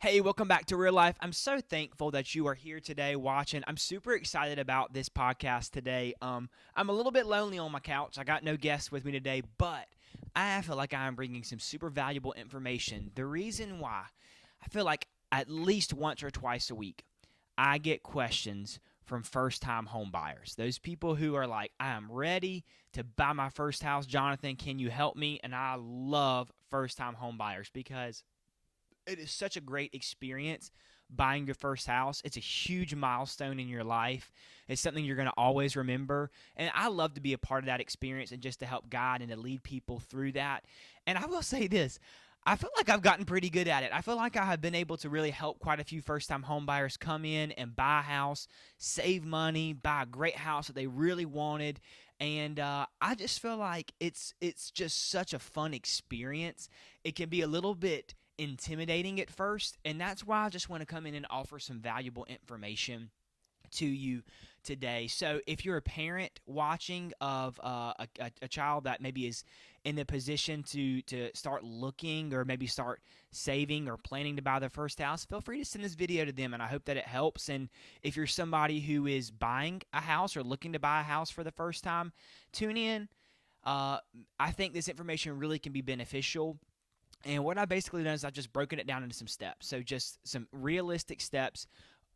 Hey, welcome back to Real Life. I'm so thankful that you are here today watching. I'm super excited about this podcast today. I'm a little bit lonely on my couch. I got no guests with me today, but I feel like I'm bringing some super valuable information. The reason why, I feel like at least once or twice a week, I get questions from first time home buyers. Those people who are like, I am ready to buy my first house. Jonathan, can you help me? And I love first time home buyers because it is such a great experience buying your first house. It's a huge milestone in your life. It's something you're going to always remember. And I love to be a part of that experience and just to help guide and to lead people through that. And I will say this. I feel like I've gotten pretty good at it. I feel like I have been able to really help quite a few first-time home buyers come in and buy a house, save money, buy a great house that they really wanted, and I just feel like it's just such a fun experience. It can be a little bit intimidating at first, and that's why I just want to come in and offer some valuable information to you today. So, if you're a parent watching of a child that maybe is in the position to start looking or maybe start saving or planning to buy their first house, feel free to send this video to them, and I hope that it helps. And if you're somebody who is buying a house or looking to buy a house for the first time, tune in. I think this information really can be beneficial. And what I basically done is I've just broken it down into some steps. So just some realistic steps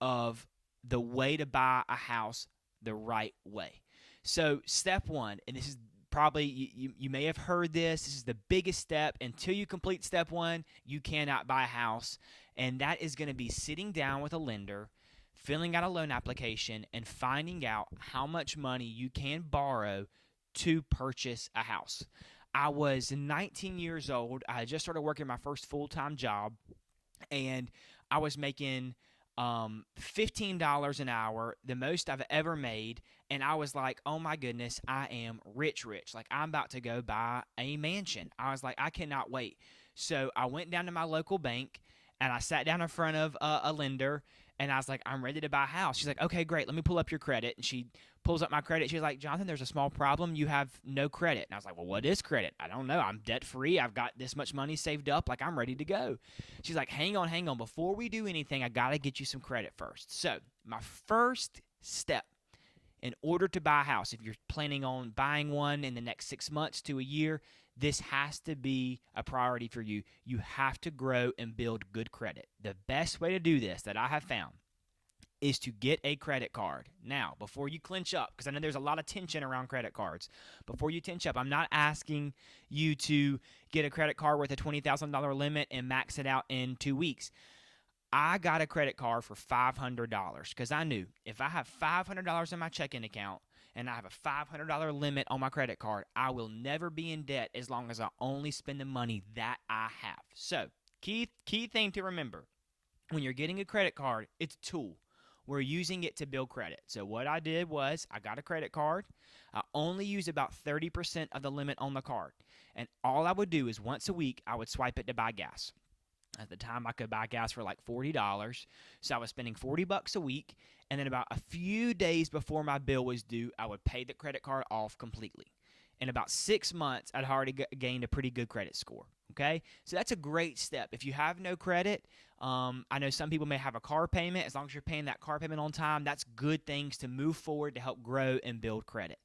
of the way to buy a house the right way. So step one, and this is probably you may have heard this is the biggest step. Until you complete step one, you cannot buy a house, and that is going to be sitting down with a lender, filling out a loan application, and finding out how much money you can borrow to purchase a house. I was 19 years old. I had just started working my first full-time job, and I was making $15 an hour, the most I've ever made. And I was like, oh my goodness, I am rich, rich. Like, I'm about to go buy a mansion. I was like, I cannot wait. So I went down to my local bank and I sat down in front of a lender, and I was like, I'm ready to buy a house. She's like, okay, great. Let me pull up your credit. And she pulls up my credit. She's like, Jonathan, there's a small problem. You have no credit. And I was like, well, what is credit? I don't know. I'm debt free. I've got this much money saved up. Like, I'm ready to go. She's like, hang on, hang on. Before we do anything, I got to get you some credit first. So my first step in order to buy a house, if you're planning on buying one in the next 6 months to a year, this has to be a priority for you. You have to grow and build good credit. The best way to do this that I have found is to get a credit card. Now, before you clinch up, because I know there's a lot of tension around credit cards, before you clinch up, I'm not asking you to get a credit card with a $20,000 limit and max it out in 2 weeks. I got a credit card for $500 because I knew if I have $500 in my checking account and I have a $500 limit on my credit card, I will never be in debt as long as I only spend the money that I have. So, key thing to remember, when you're getting a credit card, it's a tool. We're using it to build credit. So what I did was I got a credit card. I only use about 30% of the limit on the card. And all I would do is once a week, I would swipe it to buy gas. At the time, I could buy gas for like $40. So I was spending $40 a week. And then about a few days before my bill was due, I would pay the credit card off completely. In about 6 months, I'd already gained a pretty good credit score. Okay, so that's a great step. If you have no credit, I know some people may have a car payment. As long as you're paying that car payment on time, that's good things to move forward to help grow and build credit.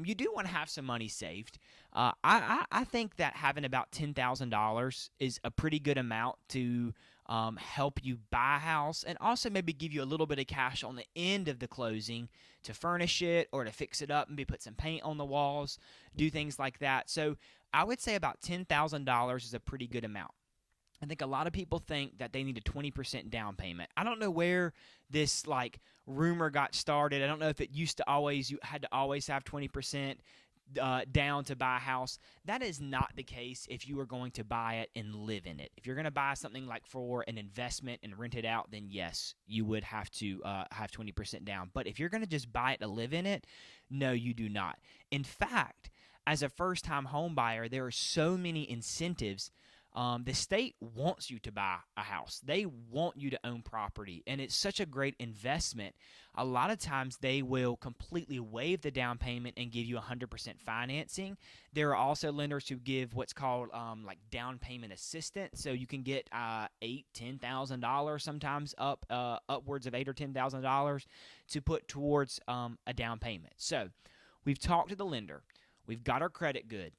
You do want to have some money saved. I think that having about $10,000 is a pretty good amount to help you buy a house, and also maybe give you a little bit of cash on the end of the closing to furnish it or to fix it up, and maybe put some paint on the walls, do things like that. So I would say about $10,000 is a pretty good amount. I think a lot of people think that they need a 20% down payment. I don't know where this like rumor got started. I don't know if it used to always, you had to always have 20% down to buy a house. That is not the case if you are going to buy it and live in it. If you're going to buy something like for an investment and rent it out, then yes, you would have to have 20% down. But if you're going to just buy it to live in it, no, you do not. In fact, as a first-time home buyer, there are so many incentives The state wants you to buy a house. They want you to own property, and it's such a great investment. A lot of times they will completely waive the down payment and give you 100% financing. There are also lenders who give what's called like down payment assistance, so you can get $8,000, $10,000, sometimes upwards of $8,000 or $10,000 to put towards a down payment. So we've talked to the lender. We've got our credit good.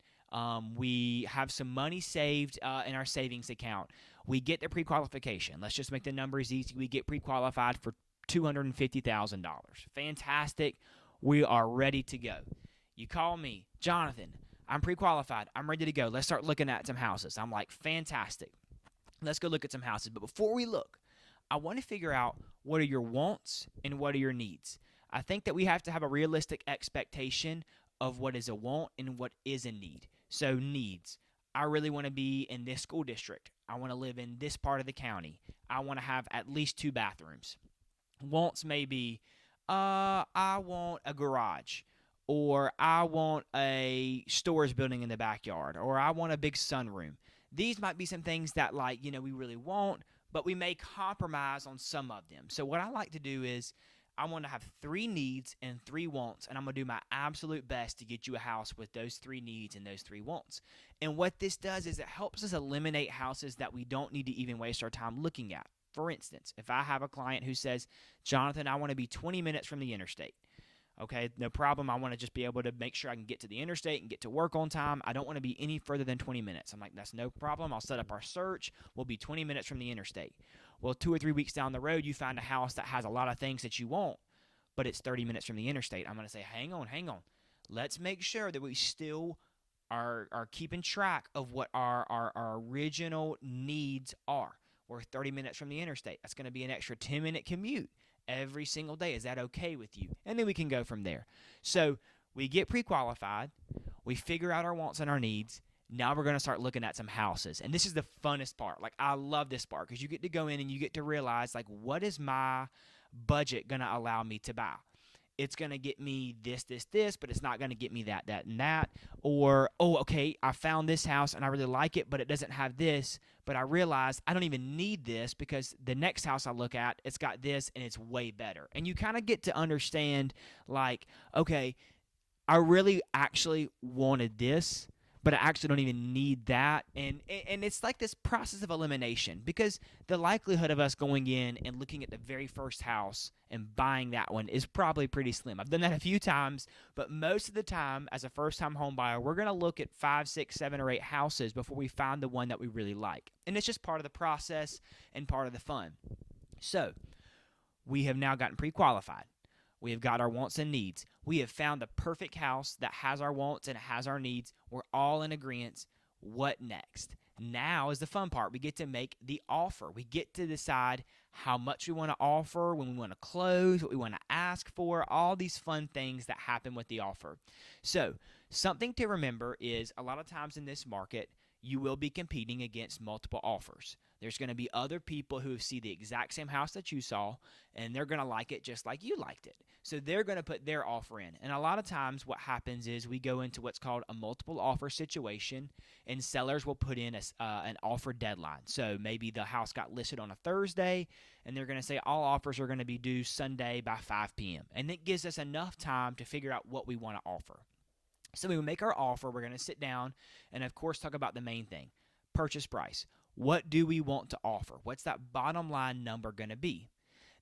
We have some money saved in our savings account. We get the pre-qualification. Let's just make the numbers easy. We get pre-qualified for $250,000. Fantastic. We are ready to go. You call me, Jonathan, I'm pre-qualified. I'm ready to go. Let's start looking at some houses. I'm like, fantastic. Let's go look at some houses. But before we look, I want to figure out what are your wants and what are your needs. I think that we have to have a realistic expectation of what is a want and what is a need. So needs. I really want to be in this school district. I want to live in this part of the county. I want to have at least 2 bathrooms. Wants may be, I want a garage, or I want a storage building in the backyard, or I want a big sunroom. These might be some things that we really want, but we may compromise on some of them. So what I like to do is I want to have 3 needs and 3 wants, and I'm going to do my absolute best to get you a house with those 3 needs and those 3 wants. And what this does is it helps us eliminate houses that we don't need to even waste our time looking at. For instance, if I have a client who says, Jonathan, I want to be 20 minutes from the interstate. Okay, no problem. I want to just be able to make sure I can get to the interstate and get to work on time. I don't want to be any further than 20 minutes. I'm like, that's no problem. I'll set up our search. We'll be 20 minutes from the interstate. Well, 2 or 3 weeks down the road, you find a house that has a lot of things that you want, but it's 30 minutes from the interstate. I'm going to say, hang on. Let's make sure that we still are keeping track of what our original needs are. We're 30 minutes from the interstate. That's going to be an extra 10-minute commute every single day. Is that okay with you? And then we can go from there. So we get pre-qualified. We figure out our wants and our needs. Now we're going to start looking at some houses. And this is the funnest part. I love this part because you get to go in and you get to realize, what is my budget going to allow me to buy? It's going to get me this, but it's not going to get me that, and that. Or, okay, I found this house and I really like it, but it doesn't have this. But I realized I don't even need this because the next house I look at, it's got this and it's way better. And you kind of get to understand, okay, I really actually wanted this, but I actually don't even need that. And it's like this process of elimination, because the likelihood of us going in and looking at the very first house and buying that one is probably pretty slim. I've done that a few times, but most of the time as a first-time home buyer, we're going to look at 5, 6, 7, or 8 houses before we find the one that we really like. And it's just part of the process and part of the fun. So we have now gotten pre-qualified. We have got our wants and needs. We have found the perfect house that has our wants and it has our needs. We're all in agreement. What next? Now is the fun part. We get to make the offer. We get to decide how much we want to offer, when we want to close, what we want to ask for, all these fun things that happen with the offer. So something to remember is a lot of times in this market, you will be competing against multiple offers. There's going to be other people who see the exact same house that you saw, and they're going to like it just like you liked it. So they're going to put their offer in. And a lot of times what happens is we go into what's called a multiple offer situation, and sellers will put in an offer deadline. So maybe the house got listed on a Thursday, and they're going to say all offers are going to be due Sunday by 5 p.m. And it gives us enough time to figure out what we want to offer. So we make our offer. We're going to sit down and, of course, talk about the main thing, purchase price. What do we want to offer? What's that bottom line number going to be?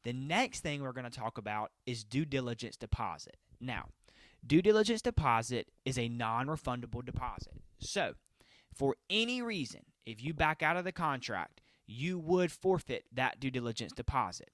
The next thing we're going to talk about is due diligence deposit. Now, due diligence deposit is a non-refundable deposit. So, for any reason, if you back out of the contract, you would forfeit that due diligence deposit.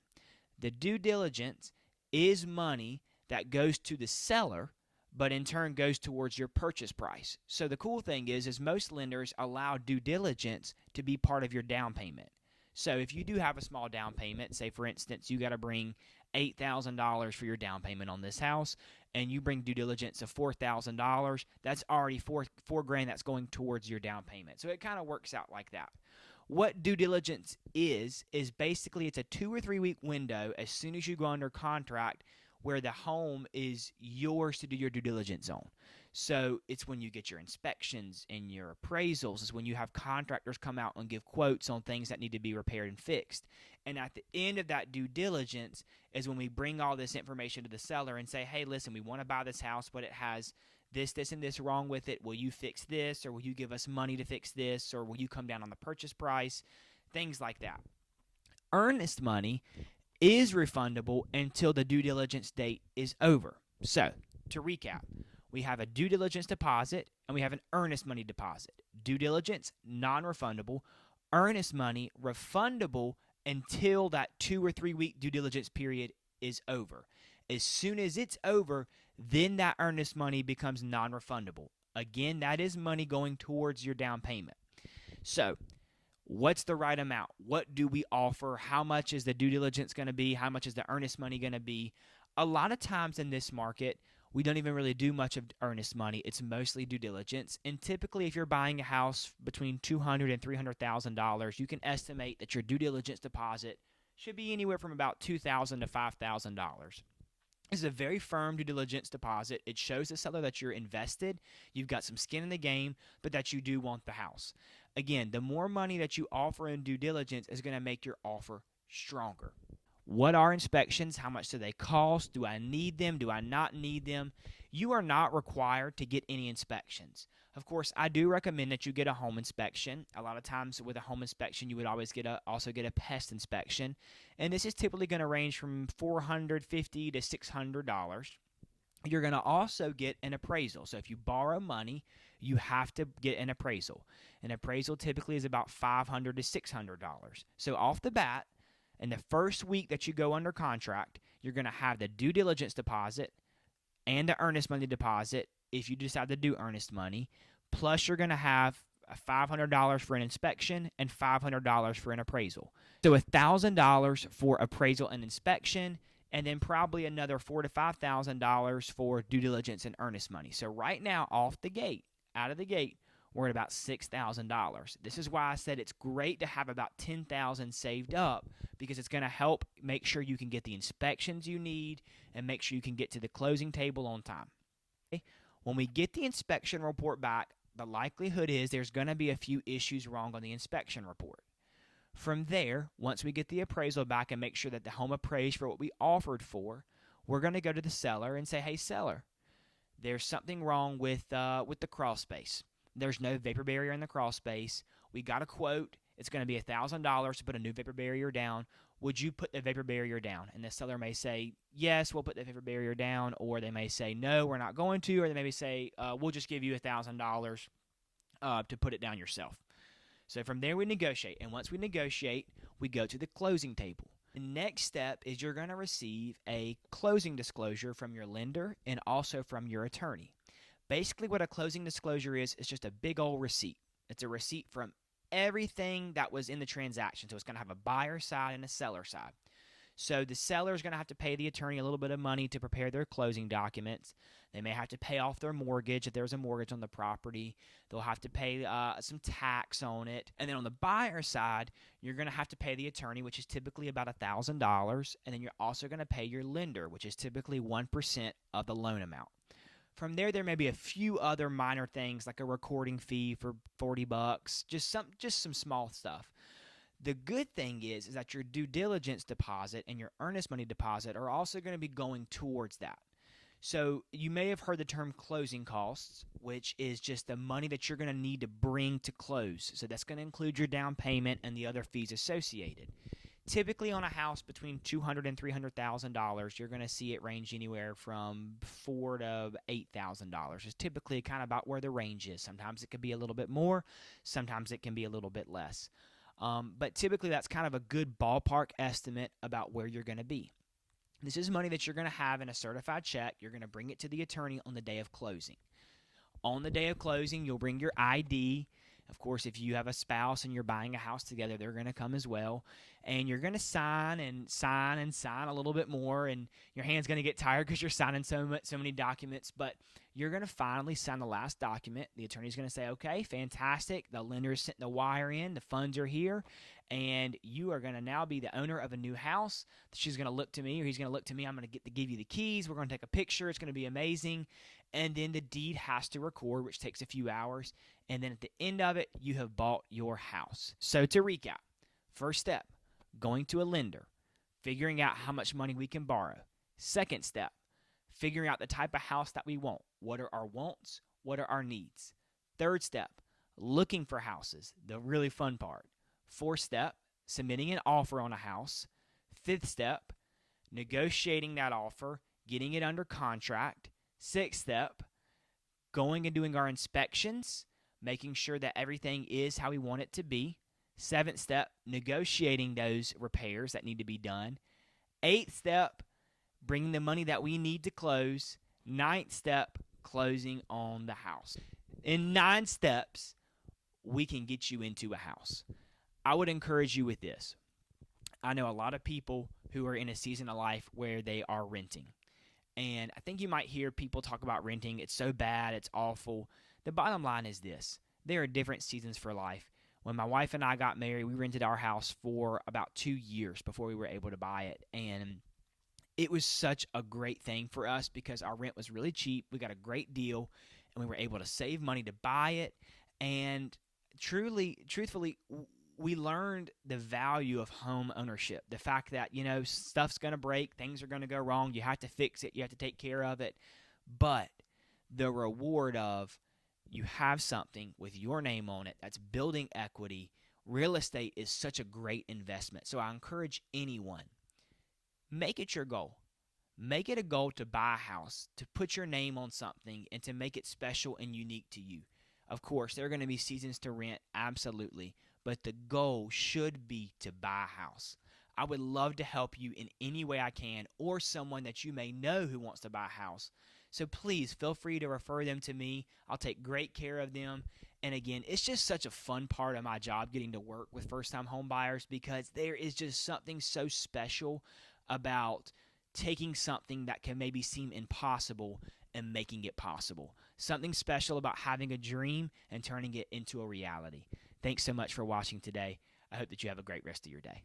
The due diligence is money that goes to the seller, but in turn goes towards your purchase price. So the cool thing is most lenders allow due diligence to be part of your down payment. So if you do have a small down payment, say for instance, you got to bring $8,000 for your down payment on this house, and you bring due diligence of $4,000, that's already $4,000 that's going towards your down payment. So it kind of works out like that. What due diligence is basically it's a 2 or 3 week window as soon as you go under contract where the home is yours to do your due diligence on. So it's when you get your inspections and your appraisals, is when you have contractors come out and give quotes on things that need to be repaired and fixed. And at the end of that due diligence is when we bring all this information to the seller and say, hey, listen, we want to buy this house, but it has this, this, and this wrong with it. Will you fix this, or will you give us money to fix this, or will you come down on the purchase price? Things like that. Earnest money is refundable until the due diligence date is over. So, to recap, we have a due diligence deposit and we have an earnest money deposit. Due diligence, non-refundable. Earnest money, refundable until that 2 or 3 week due diligence period is over. As soon as it's over, then that earnest money becomes non-refundable. Again, that is money going towards your down payment. So, what's the right amount? What do we offer? How much is the due diligence going to be? How much is the earnest money going to be? A lot of times in this market, we don't even really do much of earnest money. It's mostly due diligence. And typically, if you're buying a house between $200,000 and $300,000, you can estimate that your due diligence deposit should be anywhere from about $2,000 to $5,000. This is a very firm due diligence deposit. It shows the seller that you're invested, you've got some skin in the game, but that you do want the house. Again, the more money that you offer in due diligence is going to make your offer stronger. What are inspections? How much do they cost? Do I need them? Do I not need them? You are not required to get any inspections. Of course, I do recommend that you get a home inspection. A lot of times with a home inspection, you would always also get a pest inspection. And this is typically going to range from $450 to $600. You're going to also get an appraisal. So if you borrow money, you have to get an appraisal. An appraisal typically is about $500 to $600. So off the bat, in the first week that you go under contract, you're going to have the due diligence deposit and the earnest money deposit if you decide to do earnest money. Plus, you're going to have $500 for an inspection and $500 for an appraisal. So $1,000 for appraisal and inspection, and then probably another $4,000 to $5,000 for due diligence and earnest money. So right now, out of the gate, we're at about $6,000. This is why I said it's great to have about $10,000 saved up, because it's going to help make sure you can get the inspections you need and make sure you can get to the closing table on time. Okay? When we get the inspection report back, the likelihood is there's going to be a few issues wrong on the inspection report. From there, once we get the appraisal back and make sure that the home appraised for what we offered for, we're going to go to the seller and say, hey, seller, there's something wrong with the crawl space. There's no vapor barrier in the crawl space. We got a quote. It's going to be $1,000 to put a new vapor barrier down. Would you put the vapor barrier down? And the seller may say, yes, we'll put the vapor barrier down. Or they may say, no, we're not going to. Or they may say, we'll just give you $1,000 to put it down yourself. So from there, we negotiate. And once we negotiate, we go to the closing table. The next step is you're going to receive a closing disclosure from your lender and also from your attorney. Basically, what a closing disclosure is just a big old receipt. It's a receipt from everything that was in the transaction. So it's going to have a buyer side and a seller side. So the seller is going to have to pay the attorney a little bit of money to prepare their closing documents. They may have to pay off their mortgage if there's a mortgage on the property. They'll have to pay some tax on it. And then on the buyer side, you're going to have to pay the attorney, which is typically about $1,000. And then you're also going to pay your lender, which is typically 1% of the loan amount. From there may be a few other minor things like a recording fee for $40, just some small stuff. The good thing is that your due diligence deposit and your earnest money deposit are also going to be going towards that. So you may have heard the term closing costs, which is just the money that you're going to need to bring to close. So that's going to include your down payment and the other fees associated. Typically on a house between $200,000 and $300,000, you're going to see it range anywhere from $4,000 to $8,000. It's typically kind of about where the range is. Sometimes it could be a little bit more. Sometimes it can be a little bit less. But typically that's kind of a good ballpark estimate about where you're going to be. This is money that you're going to have in a certified check. You're going to bring it to the attorney on the day of closing. On the day of closing, you'll bring your ID. Of course, if you have a spouse and you're buying a house together, they're going to come as well. And you're going to sign and sign and sign a little bit more, and your hand's going to get tired because you're signing so many documents. But you're going to finally sign the last document. The attorney's going to say, okay, fantastic. The lender is sent the wire in. The funds are here. And you are going to now be the owner of a new house. She's going to look to me, or he's going to look to me. I'm going to get to give you the keys. We're going to take a picture. It's going to be amazing. And then the deed has to record, which takes a few hours. And then at the end of it, you have bought your house. So to recap, first step, going to a lender, figuring out how much money we can borrow. Second step, figuring out the type of house that we want. What are our wants? What are our needs? Third step, looking for houses, the really fun part. Fourth step, submitting an offer on a house. Fifth step, negotiating that offer, getting it under contract. Sixth step, going and doing our inspections, making sure that everything is how we want it to be. Seventh step, negotiating those repairs that need to be done. Eighth step, bringing the money that we need to close. Ninth step, closing on the house. In 9 steps, we can get you into a house. I would encourage you with this. I know a lot of people who are in a season of life where they are renting. And I think you might hear people talk about renting. It's so bad. It's awful. The bottom line is this. There are different seasons for life. When my wife and I got married, we rented our house for about 2 years before we were able to buy it. And it was such a great thing for us because our rent was really cheap. We got a great deal, and we were able to save money to buy it. And truthfully, we learned the value of home ownership. The fact that, stuff's going to break, things are going to go wrong, you have to fix it, you have to take care of it. But the reward of you have something with your name on it that's building equity, real estate is such a great investment. So I encourage anyone, make it your goal. Make it a goal to buy a house, to put your name on something, and to make it special and unique to you. Of course, there are going to be seasons to rent, absolutely. But the goal should be to buy a house. I would love to help you in any way I can, or someone that you may know who wants to buy a house. So please feel free to refer them to me. I'll take great care of them. And again, it's just such a fun part of my job getting to work with first-time home buyers because there is just something so special about taking something that can maybe seem impossible and making it possible. Something special about having a dream and turning it into a reality. Thanks so much for watching today. I hope that you have a great rest of your day.